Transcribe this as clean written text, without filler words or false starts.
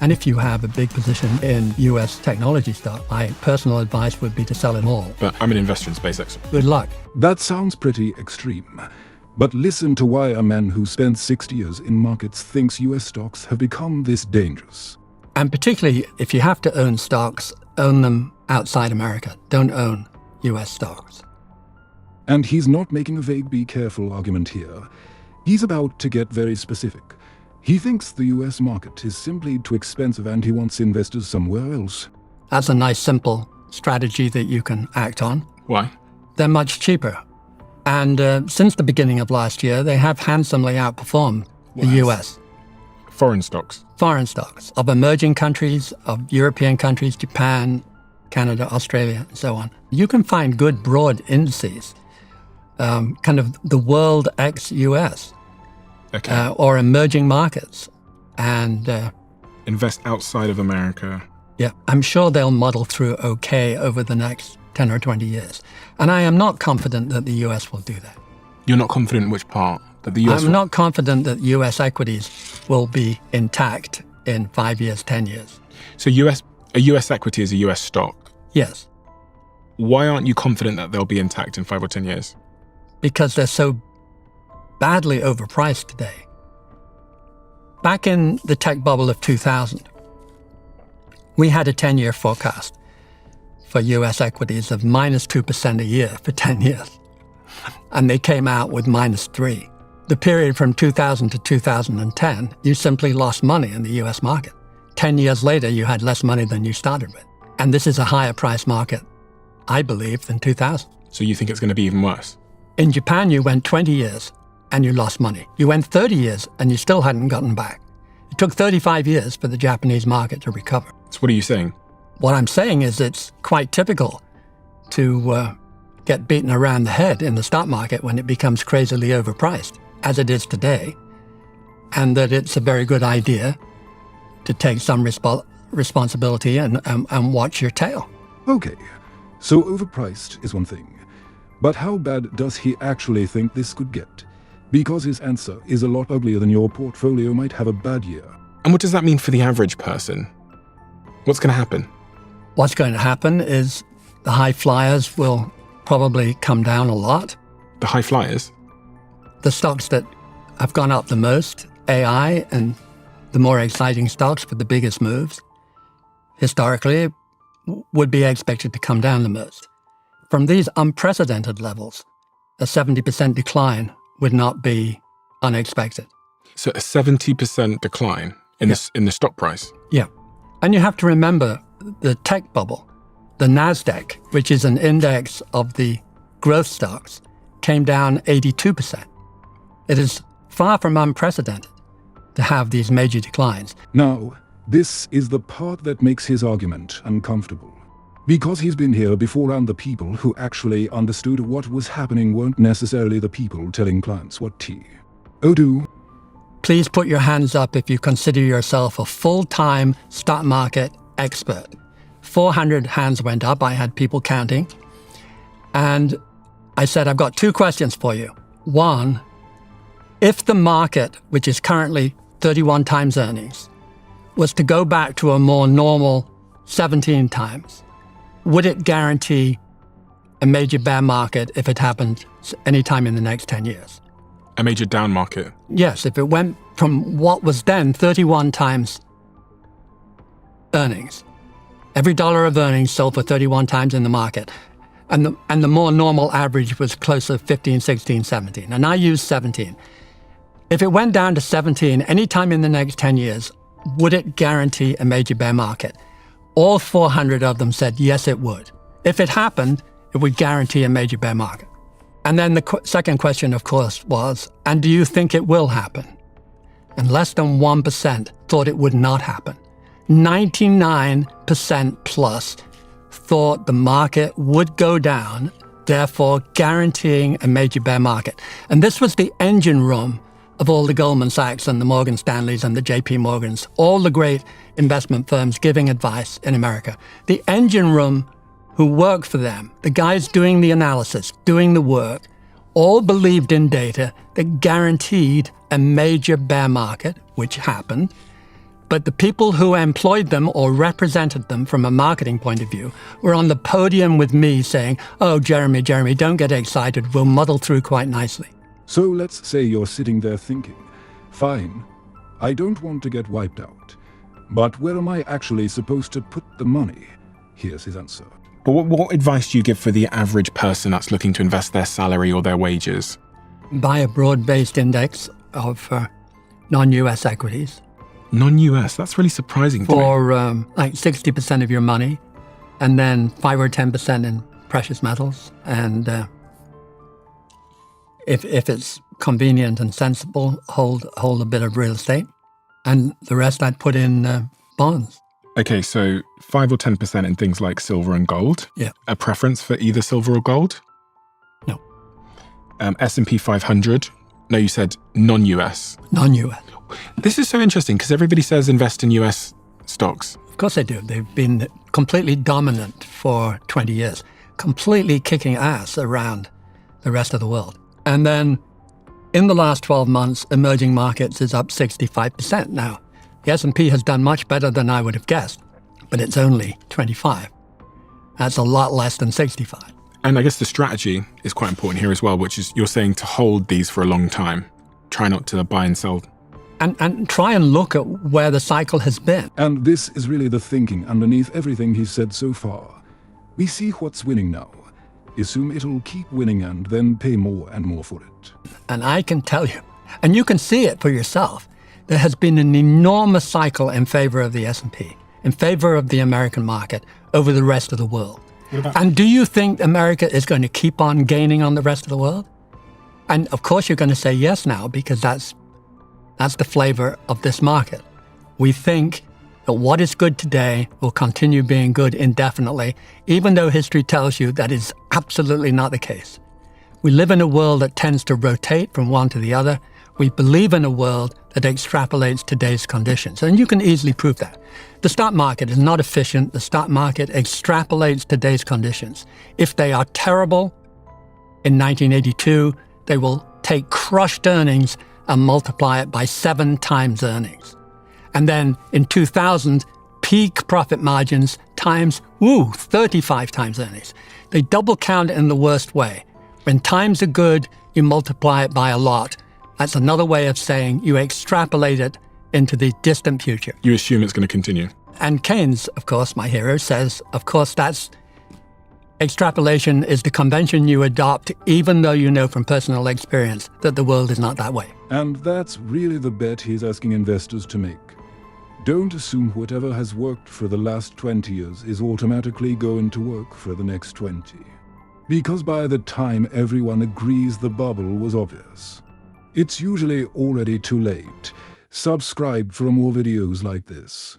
And if you have a big position in US technology stock, my personal advice would be to sell it all. But I'm an investor in SpaceX. Good luck. That sounds pretty extreme. But listen to why a man who spent 60 years in markets thinks US stocks have become this dangerous. And particularly if you have to own stocks, own them outside America. Don't own US stocks. And he's not making a vague be careful argument here. He's about to get very specific. He thinks the US market is simply too expensive and he wants investors somewhere else. That's a nice, simple strategy that you can act on. Why? They're much cheaper. And since the beginning of last year, they have handsomely outperformed the US. Foreign stocks. Foreign stocks of emerging countries, of European countries, Japan, Canada, Australia, and so on. You can find good broad indices, kind of the world ex-US, Okay. or emerging markets. And Invest outside of America. yeah, I'm sure they'll muddle through okay over the next 10 or 20 years. And I am not confident that the US will do that. You're not confident in which part? That the US I'm not confident that US equities will be intact in 5 years, 10 years. So a US equity is a US stock. Yes, Why aren't you confident that they'll be intact in 5 or 10 years? because they're so badly overpriced today. Back in the tech bubble of 2000, we had a 10-year forecast for US equities of minus 2% a year for 10 years. And they came out with minus 3%. The period from 2000 to 2010, you simply lost money in the US market. 10 years later, you had less money than you started with. And this is a higher price market, I believe, than 2000. So you think it's going to be even worse? In Japan, you went 20 years and you lost money. You went 30 years and you still hadn't gotten back. It took 35 years for the Japanese market to recover. So what are you saying? What I'm saying is it's quite typical to get beaten around the head in the stock market when it becomes crazily overpriced, as it is today, and that it's a very good idea to take some responsibility and watch your tail. Okay, so overpriced is one thing. But how bad does he actually think this could get? Because his answer is a lot uglier than your portfolio might have a bad year. And what does that mean for the average person? What's going to happen? What's going to happen is the high flyers will probably come down a lot. The high flyers? The stocks that have gone up the most, AI and the more exciting stocks with the biggest moves, historically would be expected to come down the most. From these unprecedented levels, a 70% decline would not be unexpected. So a 70% decline in the stock price? Yeah. And you have to remember the tech bubble, the NASDAQ, which is an index of the growth stocks, came down 82%. It is far from unprecedented to have these major declines. Now, this is the part that makes his argument uncomfortable. Because he's been here before and the people who actually understood what was happening weren't necessarily the people telling clients what to do. Please put your hands up if you consider yourself a full-time stock market expert. 400 hands went up. I had people counting. And I said, I've got 2 questions for you. One, if the market, which is currently 31 times earnings, was to go back to a more normal 17 times, would it guarantee a major bear market if it happened anytime in the next 10 years? A major down market? Yes, if it went from what was then 31 times earnings. Every dollar of earnings sold for 31 times in the market. And the more normal average was closer to 15, 16, 17. And I used 17. If it went down to 17 anytime in the next 10 years, would it guarantee a major bear market? All 400 of them said, yes, it would. If it happened, it would guarantee a major bear market. And then the second question, of course, was, and do you think it will happen? And less than 1% thought it would not happen. 99% plus thought the market would go down, therefore guaranteeing a major bear market. And this was the engine room of all the Goldman Sachs and the Morgan Stanleys and the JP Morgans, all the great investment firms giving advice in America. The engine room who worked for them, the guys doing the analysis, doing the work, all believed in data that guaranteed a major bear market, which happened, But the people who employed them or represented them from a marketing point of view were on the podium with me saying, oh, Jeremy, don't get excited. We'll muddle through quite nicely. So let's say you're sitting there thinking, fine, I don't want to get wiped out, but where am I actually supposed to put the money? Here's his answer. But what advice do you give for the average person that's looking to invest their salary or their wages? Buy a broad-based index of non-US equities. Non-US, that's really surprising to me. For like 60% of your money, and then 5 or 10% in precious metals. And if it's convenient and sensible, hold a bit of real estate. And the rest I'd put in bonds. Okay, so 5 or 10% in things like silver and gold. Yeah. A preference for either silver or gold? No. S&P 500. No, you said non-US. Non-US. This is so interesting because everybody says invest in US stocks. Of course they do. They've been completely dominant for 20 years, completely kicking ass around the rest of the world. And then in the last 12 months, emerging markets is up 65% now. The S&P has done much better than I would have guessed, but it's only 25. That's a lot less than 65. And I guess the strategy is quite important here as well, which is you're saying to hold these for a long time. Try not to buy and sell. And try and look at where the cycle has been. And this is really the thinking underneath everything he's said so far. We see what's winning now, assume it'll keep winning and then pay more and more for it. And I can tell you, and you can see it for yourself, there has been an enormous cycle in favor of the S&P, in favor of the American market over the rest of the world. And do you think America is going to keep on gaining on the rest of the world? And of course you're going to say yes now, because that's the flavor of this market. We think that what is good today will continue being good indefinitely, even though history tells you that is absolutely not the case. We live in a world that tends to rotate from one to the other. We believe in a world that extrapolates today's conditions, and you can easily prove that. The stock market is not efficient. The stock market extrapolates today's conditions. If they are terrible in 1982, they will take crushed earnings and multiply it by 7 times earnings. And then in 2000, peak profit margins times, 35 times earnings. They double count it in the worst way. When times are good, you multiply it by a lot. That's another way of saying you extrapolate it into the distant future. You assume it's going to continue. And Keynes, of course, my hero, says, of course, that's extrapolation is the convention you adopt even though you know from personal experience that the world is not that way. And that's really the bet he's asking investors to make. Don't assume whatever has worked for the last 20 years is automatically going to work for the next 20. Because by the time everyone agrees the bubble was obvious, it's usually already too late. Subscribe for more videos like this.